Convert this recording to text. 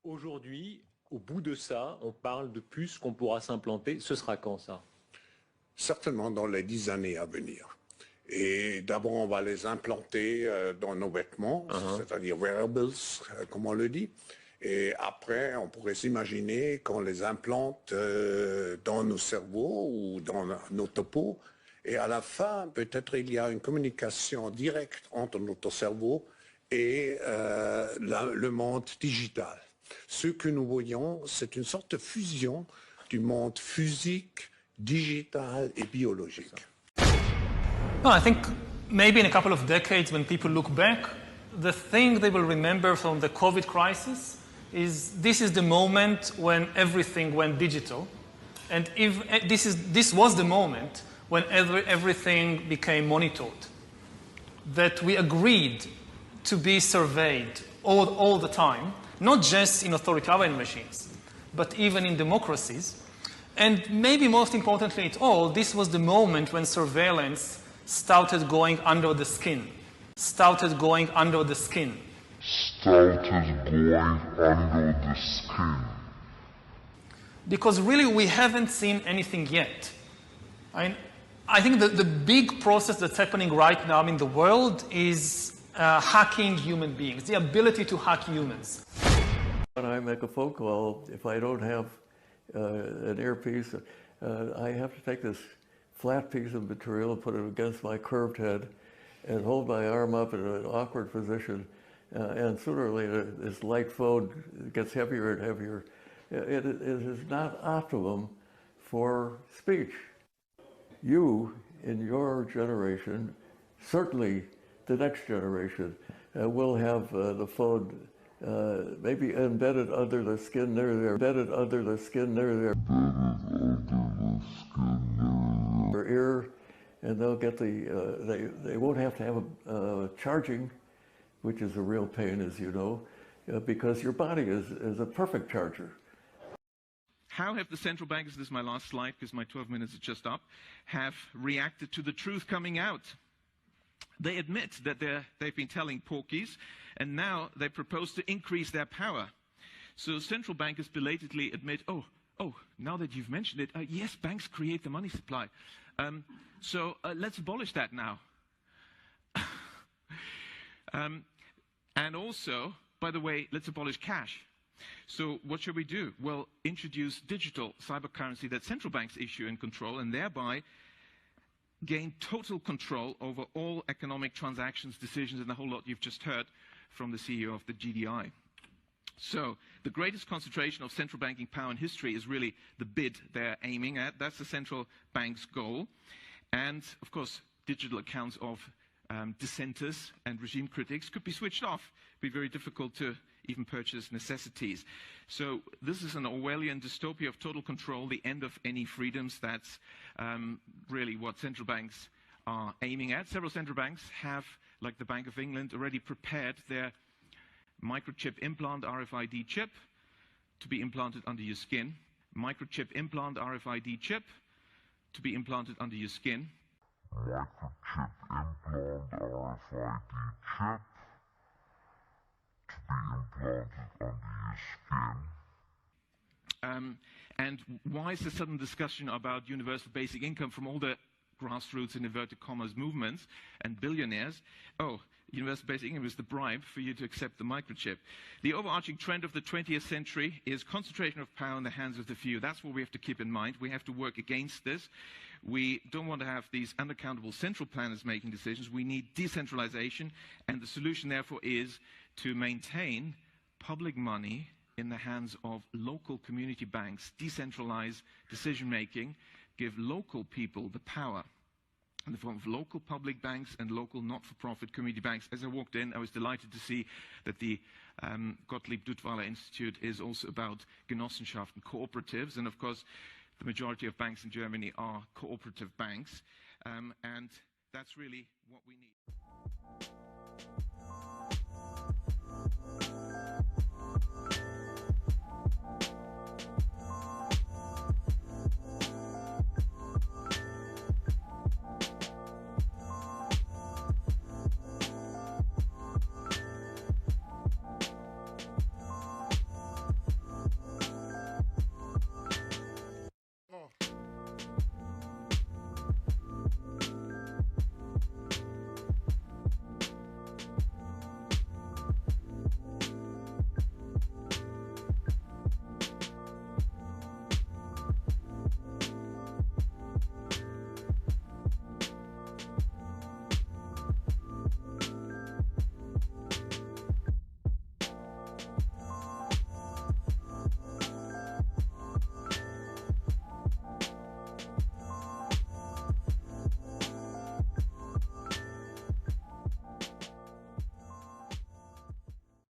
Aujourd'hui, au bout de ça, on parle de puces qu'on pourra s'implanter. Ce sera quand ça? Certainement dans les 10 années à venir. Et d'abord, on va les implanter dans nos vêtements, c'est-à-dire wearables, comme on le dit. Et après, on pourrait s'imaginer qu'on les implante dans nos cerveaux ou dans notre peau. Et à la fin, peut-être il y a une communication directe entre notre cerveau et le monde digital. Ce que nous voyons, c'est une sorte de fusion du monde physique, digital et biologique. No, I think maybe in a couple of decades, when people look back, the thing they will remember from the COVID crisis is this is the moment when everything went digital. And if this was the moment when everything became monitored, that we agreed to be surveyed all the time, not just in authoritarian regimes, but even in democracies. And maybe most importantly at all, this was the moment when surveillance started going under the skin. Started going under the skin. Because really we haven't seen anything yet. I think the big process that's happening right now in the world is hacking human beings, the ability to hack humans. When I make a phone call, if I don't have an earpiece, I have to take this flat piece of material, put it against my curved head, and hold my arm up in an awkward position. And sooner or later, this light phone gets heavier and heavier. It is not optimum for speech. You, in your generation, certainly the next generation, will have the phone maybe embedded under the skin there, embedded under the skin there, their ear, and they'll get they won't have to have charging, which is a real pain, as you know, because your body is a perfect charger. How have the central bankers, this is my last slide because my 12 minutes is just up, have reacted to the truth coming out? They admit that they've been telling porkies, and now they propose to increase their power. So central bankers belatedly admit, oh, now that you've mentioned it, yes, banks create the money supply. So let's abolish that now. And also, by the way, let's abolish cash. So what should we do? Well, introduce digital cyber currency that central banks issue and control, and thereby gain total control over all economic transactions, decisions, and the whole lot you've just heard from the CEO of the GDI. So the greatest concentration of central banking power in history is really the bid they're aiming at. That's the central bank's goal. And, of course, digital accounts of dissenters and regime critics could be switched off. It'd be very difficult to even purchase necessities. So this is an Orwellian dystopia of total control, the end of any freedoms. That's really what central banks are aiming at. Several central banks have, like the Bank of England, already prepared their microchip implant RFID chip to be implanted under your skin. Microchip implant RFID chip to be implanted under your skin. Microchip implant RFID chip to be implanted under your skin. And why is the sudden discussion about universal basic income from all the grassroots and inverted commas movements and billionaires? Oh, universal basic income is the bribe for you to accept the microchip. The overarching trend of the 20th century is concentration of power in the hands of the few. That's what we have to keep in mind. We have to work against this. We don't want to have these unaccountable central planners making decisions. We need decentralization, and the solution, therefore, is to maintain public money in the hands of local community banks, decentralize decision-making, give local people the power in the form of local public banks and local not-for-profit community banks. As I walked in, I was delighted to see that the Gottlieb Duttweiler Institute is also about Genossenschaften, cooperatives, and of course, the majority of banks in Germany are cooperative banks, and that's really what we need.